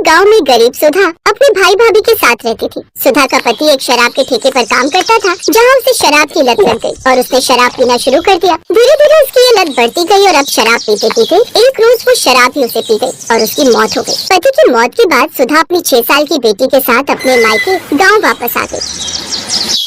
गांव में गरीब सुधा अपने भाई भाभी के साथ रहती थी। सुधा का पति एक शराब के ठेके पर काम करता था, जहां उसे शराब की लत लग गई और उसने शराब पीना शुरू कर दिया। धीरे धीरे उसकी ये लत बढ़ती गई और अब शराब पीते पीते एक रोज वो शराब ही उसे पी गई और उसकी मौत हो गई। पति की मौत के बाद सुधा अपनी 6 साल की बेटी के साथ अपने मायके गाँव वापस आ गई।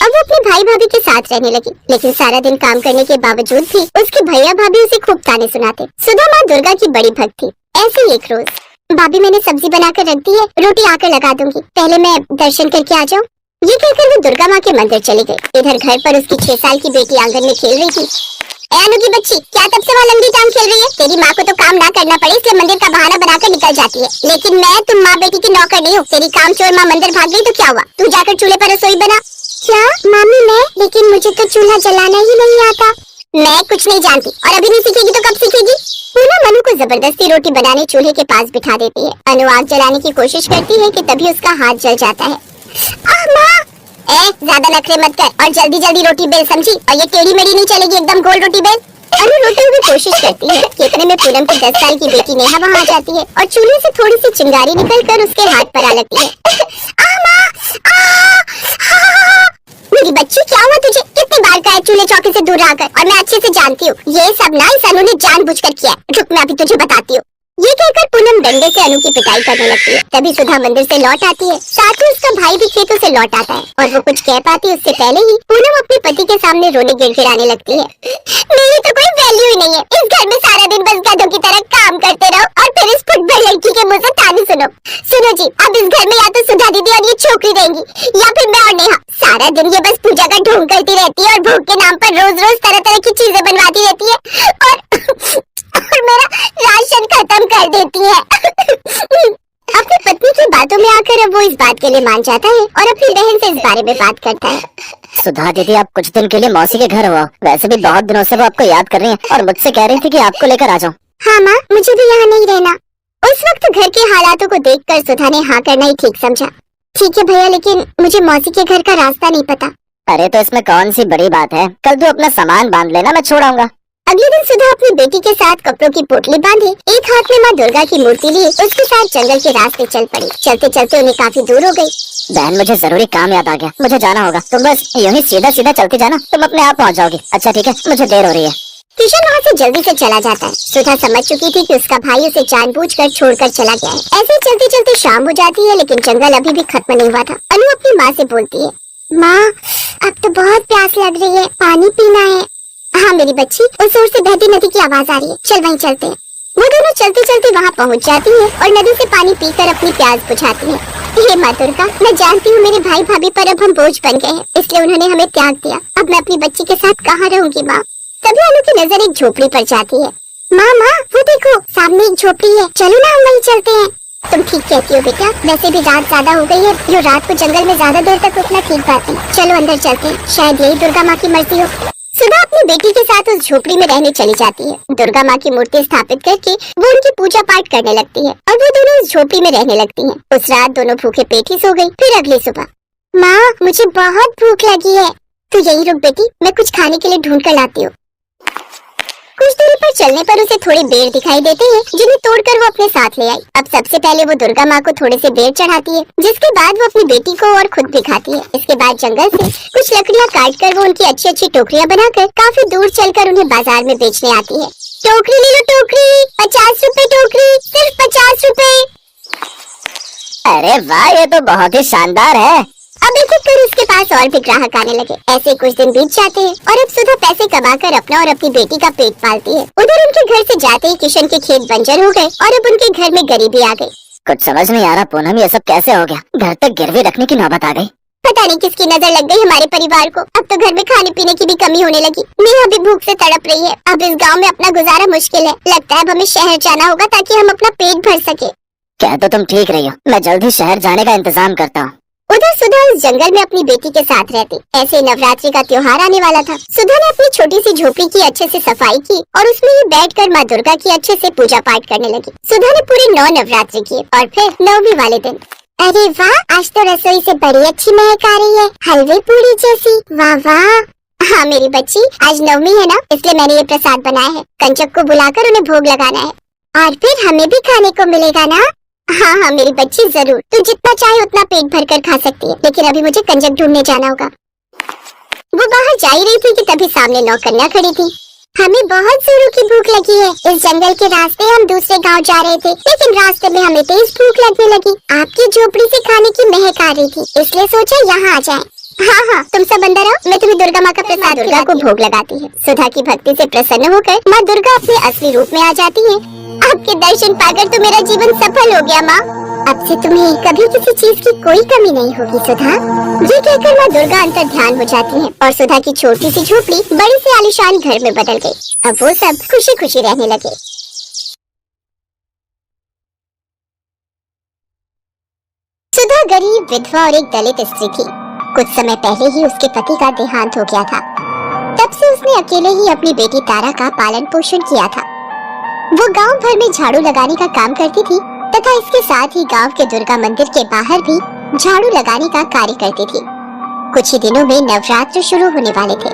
अब वो अपने भाई भाभी के साथ रहने लगी, लेकिन सारा दिन काम करने के बावजूद भी उसके भैया भाभी उसे खूब ताने सुनाते। सुधा माँ दुर्गा की बड़ी भक्त थी। ऐसे ही एक रोज, भाभी मैंने सब्जी बनाकर रख दी है, रोटी आकर लगा दूंगी, पहले मैं दर्शन करके आ जाऊँ। ये कहकर वो दुर्गा माँ के मंदिर चली गई। इधर घर पर उसकी 6 साल की बेटी आंगन में खेल रही थी। अनु की बच्ची, क्या तब से वहाँ लंबी टांग खेल रही है? तेरी माँ को तो काम ना करना पड़े इसलिए मंदिर का बहाना बनाकर निकल जाती है, लेकिन मैं तुम माँ बेटी की नौकर नहीं हूँ। तेरी काम चोर माँ मंदिर भाग गई तो क्या हुआ? तू जाकर चूल्हे पर रसोई बना। क्या मामी मैं? लेकिन मुझे तो चूल्हा जलाना ही नहीं आता। मैं कुछ नहीं जानती और अभी नहीं सीखेगी तो कब सीखेगी? पूनम अनु को जबरदस्ती रोटी बनाने चूल्हे के पास बिठा देती है। अनु आग जलाने की कोशिश करती है कि तभी उसका हाथ जल जाता है। माँ, ज्यादा नखरे मत कर और जल्दी जल्दी रोटी बेल, समझी? और ये टेढ़ी मेढ़ी नहीं चलेगी, एकदम गोल रोटी बेल। अनु रोटी की कोशिश करती है कि इतने में पूनम की 10 साल की बेटी नेहा वहाँ आ जाती है और चूल्हे से थोड़ी सी चिंगारी निकलकर उसके हाथ पर आ लगती है। मेरी बच्ची, क्या हुआ तुझे? कितनी बार कहा है चूल्हे चौके से दूर आकर, और मैं अच्छे से जानती हूँ ये सब ना इस अनु ने जानबूझकर किया है। रुक, मैं अभी तुझे बताती हूँ। ये कहकर पूनम डंडे से अनु की पिटाई करने लगती है। तभी सुधा मंदिर से लौट आती है, साथ ही उसका भाई भी खेतों से लौट आता है और वो कुछ कह पाती उससे पहले ही पूनम अपने पति के सामने रोने गिड़गिड़ाने लगती है। मेरी तो कोई वैल्यू ही नहीं है, इस घर में सारा दिन बस गधों की तरह काम करते रहो और फिर इस फुटबॉल लड़की के मुंह से ताने सुनो। सुनो जी, अब इस घर में या तो सुधा दीदी और ये छोकरी रहेंगी या फिर मैं और नेहा। सारा दिन ये बस पूजा का ढोंग करती रहती है और भूख के नाम पर रोज रोज तरह तरह की चीजें बनवाती रहती है और मेरा राशन खत्म कर देती है। अपनी पत्नी की बातों में आकर अब वो इस बात के लिए मान जाता है और अपनी बहन से इस बारे में बात करता है। सुधा दीदी, आप कुछ दिन के लिए मौसी के घर हो। वैसे भी बहुत दिनों से वो आपको याद कर रही हैं और मुझसे कह रही थी कि आपको लेकर आ जाऊं। हाँ माँ, मुझे भी यहाँ नहीं रहना। उस वक्त घर के हालातों को देखकर सुधा ने हाँ करना ही ठीक समझा। ठीक है भैया, लेकिन मुझे मौसी के घर का रास्ता नहीं पता। अरे तो इसमें कौन सी बड़ी बात है, कल तू अपना सामान बांध लेना, मैं छोड़ आऊंगा। अगले दिन सुधा अपनी बेटी के साथ कपड़ों की पोटली बांधे, एक हाथ में माँ दुर्गा की मूर्ति लिए उसके साथ जंगल के रास्ते चल पड़ी। चलते चलते उन्हें काफी दूर हो गई। बहन, मुझे जरूरी काम याद आ गया, मुझे जाना होगा। तुम बस यूं ही सीधा सीधा चलती जाना, तुम अपने आप पहुंच जाओगी। अच्छा ठीक है, मुझे देर हो रही है। किशन वहाँ से जल्दी से चला जाता है। सुधा समझ चुकी थी कि उसका भाई उसे जानबूझकर छोड़कर चला गया है। ऐसे चलते चलते शाम हो जाती है, लेकिन जंगल अभी भी खत्म नहीं हुआ था। अनु अपनी माँ से बोलती है, माँ अब तो बहुत प्यास लग रही है, पानी पीना है। हाँ मेरी बच्ची, उस ओर से बहती नदी की आवाज आ रही है, चल वहीं चलते हैं। वो दोनों चलते चलते वहाँ पहुँच जाती है और नदी से पानी पीकर अपनी प्यास बुझाती है। हे माँ दुर्गा, मैं जानती हूँ मेरे भाई भाभी पर अब हम बोझ बन गए हैं, इसलिए उन्होंने हमें त्याग दिया। अब मैं अपनी बच्ची के साथ कहाँ रहूंगी माँ? तभी अनु की नजर एक झोपड़ी पर जाती है। माँ माँ, वो देखो सामने एक झोपड़ी है, चलो ना हम वहीं चलते हैं। तुम ठीक कहती हो बेटा, वैसे भी रात ज्यादा हो गई है, जो रात को जंगल में ज्यादा देर तक रुकना ठीक बात नहीं। चलो अंदर चलते हैं, शायद यही दुर्गा माँ की मर्जी हो। सुधा अपनी बेटी के साथ उस झोपड़ी में रहने चली जाती है। दुर्गा माँ की मूर्ति स्थापित करके वो उनकी पूजा पाठ करने लगती है और वो दोनों उस झोपड़ी में रहने लगती हैं। उस रात दोनों भूखे पेट ही सो गई। फिर अगली सुबह, माँ मुझे बहुत भूख लगी है, तू यही रुक बेटी, मैं कुछ खाने के लिए ढूंढ कर लाती हूँ। कुछ दूरी पर चलने पर उसे थोड़े बेर दिखाई देते हैं, जिन्हें तोड़कर वो अपने साथ ले आई। अब सबसे पहले वो दुर्गा माँ को थोड़े से बेर चढ़ाती है, जिसके बाद वो अपनी बेटी को और खुद भी खाती है। इसके बाद जंगल से कुछ लकड़ियाँ काटकर वो उनकी अच्छी अच्छी टोकरियाँ बनाकर काफी दूर चलकर उन्हें बाजार में बेचने आती है। टोकरी ले लो टोकरी, 50 रुपए टोकरी, सिर्फ 50 रुपए। अरे वाह, ये तो बहुत ही शानदार है। अब एक एक कर उसके पास और भी ग्राहक आने लगे। ऐसे कुछ दिन बीत जाते हैं और अब सुधा पैसे कमाकर अपना और अपनी बेटी का पेट पालती है। उधर उनके घर से जाते ही किशन के खेत बंजर हो गए और अब उनके घर में गरीबी आ गई। कुछ समझ नहीं आ रहा पूनम, ये सब कैसे हो गया? घर तक गिरवी रखने की नौबत आ गई। पता नहीं किसकी नजर लग गई हमारे परिवार को। अब तो घर में खाने पीने की भी कमी होने लगी। नेहा भी भूख से तड़प रही है। अब इस गाँव में अपना गुजारा मुश्किल है। लगता है अब हमें शहर जाना होगा ताकि हम अपना पेट भर सके। क्या तो तुम ठीक रही हो, मैं जल्द ही शहर जाने का इंतजाम करता हूँ। उधर सुधा उस जंगल में अपनी बेटी के साथ रहती। ऐसे नवरात्रि का त्योहार आने वाला था। सुधा ने अपनी छोटी सी झोपड़ी की अच्छे से सफाई की और उसमें ही बैठकर माँ दुर्गा की अच्छे से पूजा पाठ करने लगी। सुधा ने पूरे 9 नवरात्रि किए और फिर 9वीं वाले दिन, अरे वाह, आज तो रसोई से बड़ी अच्छी महक आ रही है, हलवे पूरी जैसी। वाह वाह। हाँ मेरी बच्ची, आज 9वीं है ना, इसलिए मैंने ये प्रसाद बनाया है। कंचक को बुलाकर उन्हें भोग लगाना है और फिर हमें भी खाने को मिलेगा ना। हाँ हाँ मेरी बच्ची जरूर, तू जितना चाहे उतना पेट भर कर खा सकती है, लेकिन अभी मुझे कंजक ढूंढने जाना होगा। वो बाहर जा ही रही थी कि तभी सामने नौकन्या खड़ी थी। हमें बहुत जोरों की भूख लगी है। इस जंगल के रास्ते हम दूसरे गांव जा रहे थे, लेकिन रास्ते में हमें तेज भूख लगने लगी। आपकी झोपड़ी से खाने की महक आ रही थी, इसलिए सोचा यहाँ आ जाए। हाँ हाँ तुम सब अंदर आओ, मैं तुम्हें दुर्गा माँ का प्रसाद दुर्गा को भोग लगाती है। सुधा की भक्ति से प्रसन्न होकर माँ दुर्गा अपने असली रूप में आ जाती है। आपके दर्शन पाकर तो मेरा जीवन सफल हो गया माँ। अब से तुम्हें कभी किसी चीज की कोई कमी नहीं होगी सुधा। ये कहकर माँ दुर्गा अंतर ध्यान हो जाती है और सुधा की छोटी सी झोपड़ी बड़ी से आलीशान घर में बदल गई। अब वो सब खुशी खुशी रहने लगे। सुधा गरीब विधवा और एक दलित स्त्री थी। कुछ समय पहले ही उसके पति का देहांत हो गया था। तब से उसने अकेले ही अपनी बेटी तारा का पालन पोषण किया था। वो गांव भर में झाड़ू लगाने का काम करती थी तथा इसके साथ ही गांव के दुर्गा मंदिर के बाहर भी झाड़ू लगाने का कार्य करती थी। कुछ ही दिनों में नवरात्र शुरू होने वाले थे।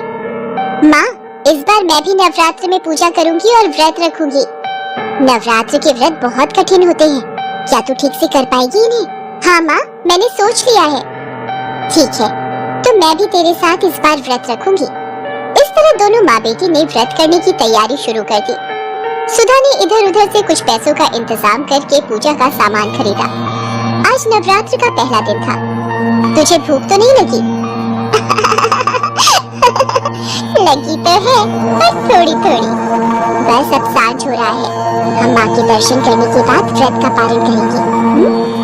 माँ, इस बार मैं भी नवरात्र में पूजा करूंगी और व्रत रखूंगी। नवरात्र के व्रत बहुत कठिन होते हैं, क्या तू ठीक से कर पाएगी इन्हें? हाँ माँ, मैंने सोच लिया है। ठीक है, तो मैं भी तेरे साथ इस बार व्रत रखूंगी। इस तरह दोनों माँ बेटी ने व्रत करने की तैयारी शुरू कर दी। सुधा ने इधर उधर से कुछ पैसों का इंतजाम करके पूजा का सामान खरीदा। आज नवरात्र का पहला दिन था। तुझे भूख तो नहीं लगी? लगी तो है, पर थोड़ी थोड़ी। बस अब सांझ हो रहा है, हम माँ के दर्शन करने के बाद व्रत का पालन करेंगे।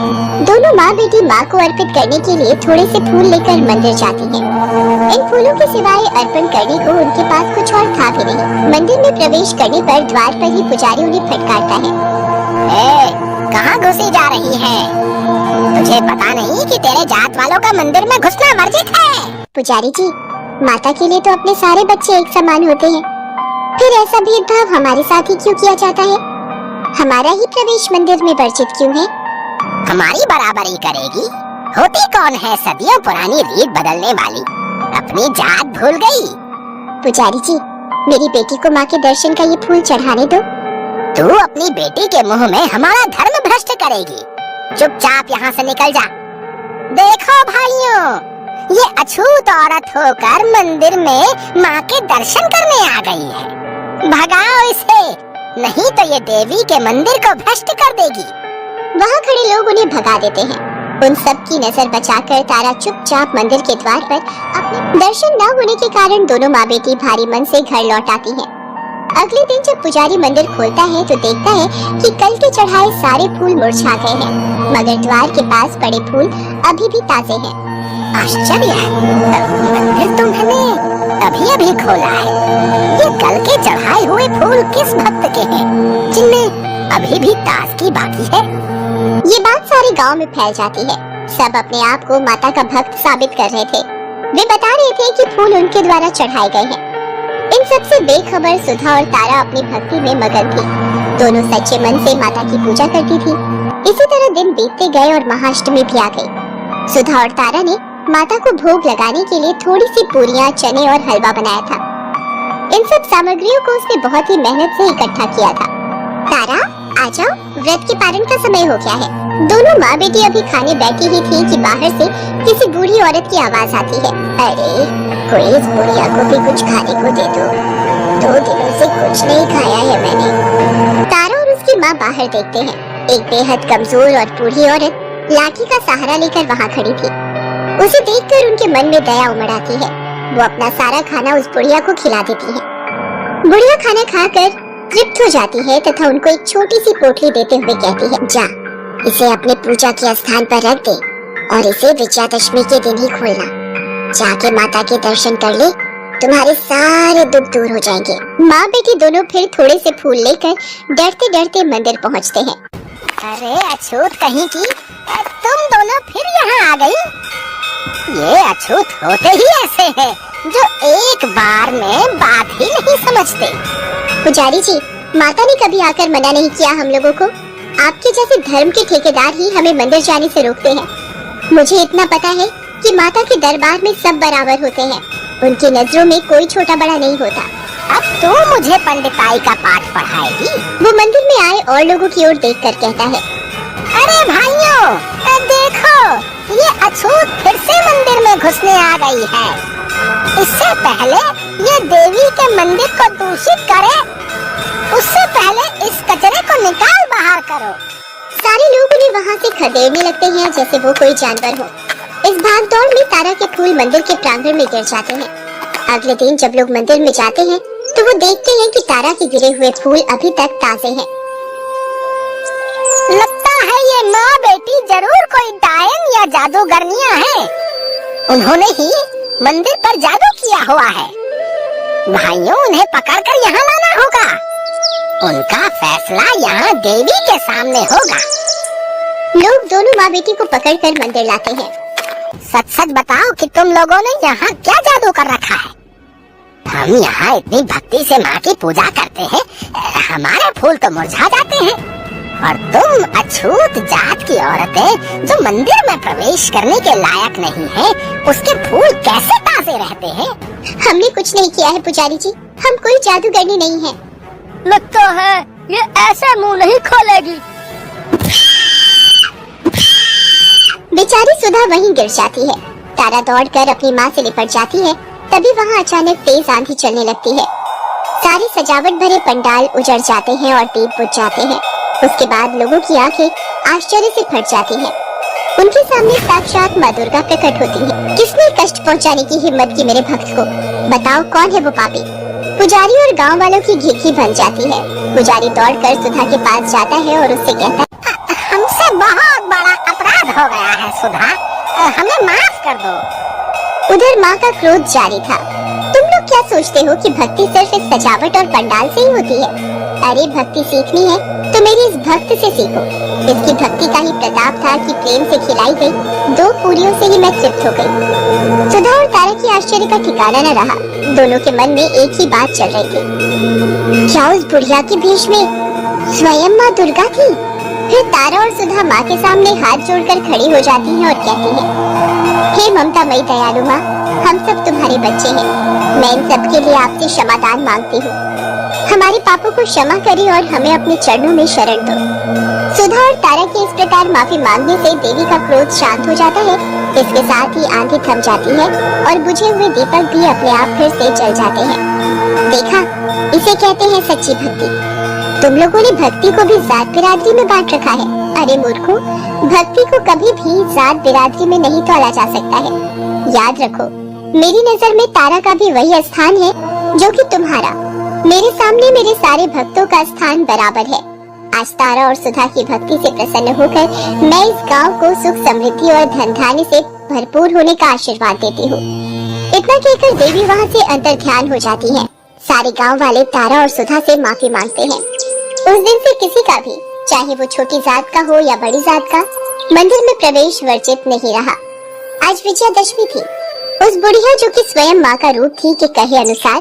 दोनों माँ बेटी माँ को अर्पित करने के लिए थोड़े से फूल लेकर मंदिर जाती हैं। इन फूलों के सिवाय अर्पण करने को उनके पास कुछ और था भी नहीं। मंदिर में प्रवेश करने पर द्वार पर ही पुजारी उन्हें फटकारता है। कहाँ घुसी जा रही है? तुझे पता नहीं कि तेरे जात वालों का मंदिर में घुसना वर्जित है? पुजारी जी, माता के लिए तो अपने सारे बच्चे एक समान होते हैं, फिर ऐसा भेदभाव हमारे साथ ही क्यों किया जाता है? हमारा ही प्रवेश मंदिर में वर्जित क्यों है? हमारी बराबरी करेगी? होती कौन है सदियों पुरानी रीत बदलने वाली? अपनी जात भूल गई? पुजारी जी, मेरी बेटी को माँ के दर्शन का ये फूल चढ़ाने दो। तू अपनी बेटी के मुंह में हमारा धर्म भ्रष्ट करेगी। चुपचाप यहाँ से निकल जा। देखो भाइयों, ये अछूत औरत होकर मंदिर में माँ के दर्शन करने आ गई है। भगाओ इसे, नहीं तो ये देवी के मंदिर को भ्रष्ट कर देगी। वहाँ खड़े लोग उन्हें भगा देते हैं। उन सब की नजर बचाकर तारा चुपचाप मंदिर के द्वार पर अपने दर्शन न होने के कारण दोनों माँ बेटी भारी मन से घर लौट आती हैं। अगले दिन जब पुजारी मंदिर खोलता है तो देखता है कि कल के चढ़ाए सारे फूल मुरझा गए हैं, मगर द्वार के पास पड़े फूल अभी भी ताजे हैं। आश्चर्य है, मंदिर तो मैंने अभी अभी खोला है। ये कल के चढ़ाए हुए फूल किस भक्त के हैं जिनमें अभी भी ताजगी बाकी है? ये बात सारे गांव में फैल जाती है। सब अपने आप को माता का भक्त साबित कर रहे थे। वे बता रहे थे कि फूल उनके द्वारा चढ़ाए गए हैं। इन सब से बेखबर सुधा और तारा अपनी भक्ति में मगन थी। दोनों सच्चे मन से माता की पूजा करती थी। इसी तरह दिन बीतते गए और महाअष्टमी भी आ गई। सुधा और तारा ने माता को भोग लगाने के लिए थोड़ी सी पूरियां, चने और हलवा बनाया था। इन सब सामग्रियों को उसने बहुत ही मेहनत से इकट्ठा किया था। तारा, आ जाओ, व्रत के पारण का समय हो गया है। दोनों माँ बेटी अभी खाने बैठी ही थी कि बाहर से किसी बूढ़ी औरत की आवाज आती है। अरे, कोई इस बुढ़िया को भी कुछ खाने को दे दो, 2 दिनों से कुछ नहीं खाया है मैंने। तारा और उसकी माँ बाहर देखते हैं। एक बेहद कमजोर और बूढ़ी औरत लाठी का सहारा लेकर वहाँ खड़ी थी। उसे देखकर उनके मन में दया उमड़ आती है। वो अपना सारा खाना उस बुढ़िया को खिला देती है। बुढ़िया खाना खाकर तृप्त हो जाती है तथा उनको एक छोटी सी पोटली देते हुए कहती है, जा, इसे अपने पूजा के स्थान पर रख दे और इसे विजयादशमी के दिन ही खोलना। जाके माता के दर्शन कर ले, तुम्हारे सारे दुख दूर हो जाएंगे। माँ बेटी दोनों फिर थोड़े से फूल लेकर डरते डरते मंदिर पहुँचते हैं। अरे अछूत कहीं की, तुम दोनों फिर यहाँ आ गई? ये अछूत होते ही ऐसे हैं जो एक बार में बात ही नहीं समझते। पुजारी जी, माता ने कभी आकर मना नहीं किया हम लोगों को। आपके जैसे धर्म के ठेकेदार ही हमें मंदिर जाने से रोकते हैं। मुझे इतना पता है कि माता के दरबार में सब बराबर होते हैं। उनकी नजरों में कोई छोटा बड़ा नहीं होता। अब तू मुझे पंडिताई का पाठ पढ़ाएगी? वो मंदिर में आए और लोगों की ओर देखकर कहता है, अरे भाइयों, देखो, ये अछूत फिर से मंदिर में घुसने आ गई है। इससे पहले ये देवी के मंदिर को दूषित करे, उससे पहले इस कचरे को निकाल बाहर करो। सारे लोग उन्हें वहाँ से खदेड़ने लगते हैं जैसे वो कोई जानवर हो। इस भागदौड़ में तारा के फूल मंदिर के प्रांगण में गिर जाते हैं। अगले दिन जब लोग मंदिर में जाते हैं तो वो देखते हैं कि तारा के गिरे हुए फूल अभी तक ताजे हैं। लगता है ये माँ बेटी जरूर कोई डायन या जादूगरनियाँ हैं। उन्होंने ही मंदिर पर जादू किया हुआ है। भाइयों, उन्हें पकड़कर यहाँ लाना होगा। उनका फैसला यहाँ देवी के सामने होगा। लोग दोनों माँ बेटी को पकड़कर मंदिर लाते हैं। सच सच बताओ कि तुम लोगों ने यहाँ क्या जादू कर रखा है? हम यहाँ इतनी भक्ति से माँ की पूजा करते हैं, हमारे फूल तो मुरझा जाते हैं, और तुम अछूत जात की औरतें जो मंदिर में प्रवेश करने के लायक नहीं है, उसके फूल कैसे ताजे रहते हैं? हमने कुछ नहीं किया है पुजारी जी, हम कोई जादूगरनी नहीं है। लगता है ये ऐसे मुंह नहीं खोलेगी। बेचारी सुधा वहीं गिर जाती है। तारा दौड़कर अपनी माँ से लिपट जाती है। तभी वहाँ अचानक तेज आंधी चलने लगती है। सारे सजावट भरे पंडाल उजड़ जाते हैं और दीप बुझ जाते हैं। उसके बाद लोगों की आंखें आश्चर्य से फट जाती हैं। उनके सामने साक्षात माँ दुर्गा प्रकट होती है। किसने कष्ट पहुँचाने की हिम्मत की मेरे भक्त को? बताओ कौन है वो पापी? पुजारी और गांव वालों की घिघी बन जाती है। पुजारी दौड़कर सुधा के पास जाता है और उससे कहता है, हमसे बहुत बड़ा अपराध हो गया है सुधा, हमें माफ कर दो। उधर माँ का क्रोध जारी था। तुम लोग क्या सोचते हो कि भक्ति सिर्फ एक सजावट और पंडाल से ही होती है? अरे भक्ति सीखनी है तो मेरी इस भक्त से सीखो। इसकी भक्ति का ही प्रताप था कि प्रेम से खिलाई गई 2 पूरियों से ही मैं तृप्त हो गई। सुधा और तारा की आश्चर्य का ठिकाना न रहा। दोनों के मन में एक ही बात चल रही थी, क्या उस बुढ़िया के भेष में स्वयं माँ दुर्गा थी? फिर तारा और सुधा माँ के सामने हाथ जोड़कर खड़ी हो जाती हैं और कहती हैं, हे ममता मई दयालु माँ, हम सब तुम्हारे बच्चे हैं। मैं इन सब के लिए आपसे क्षमादान मांगती हूँ। हमारे पापों को क्षमा करें और हमें अपने चरणों में शरण दो। सुधा और तारा के इस प्रकार माफी मांगने से देवी का क्रोध शांत हो जाता है। इसके साथ ही आंधी थम जाती है और बुझे हुए दीपक भी अपने आप फिर से जल जाते हैं। देखा, इसे कहते हैं सच्ची भक्ति। तुम लोगों ने भक्ति को भी जात बिरादरी में बांट रखा है। अरे मूर्खों, भक्ति को कभी भी जात बिरादरी में नहीं तोला जा सकता है। याद रखो, मेरी नजर में तारा का भी वही स्थान है जो कि तुम्हारा। मेरे सामने मेरे सारे भक्तों का स्थान बराबर है। आज तारा और सुधा की भक्ति से प्रसन्न होकर मैं इस गांव को सुख समृद्धि और धन धान्य से भरपूर होने का आशीर्वाद देती हूँ। इतना कहकर देवी वहाँ से अंतर ध्यान हो जाती है। सारे गांव वाले तारा और सुधा से माफी मांगते हैं। उस दिन से किसी का भी, चाहे वो छोटी जात का हो या बड़ी जात का, मंदिर में प्रवेश वर्जित नहीं रहा। आज विजयादशमी थी। उस बुढ़िया जो कि स्वयं माँ का रूप थी के कहे अनुसार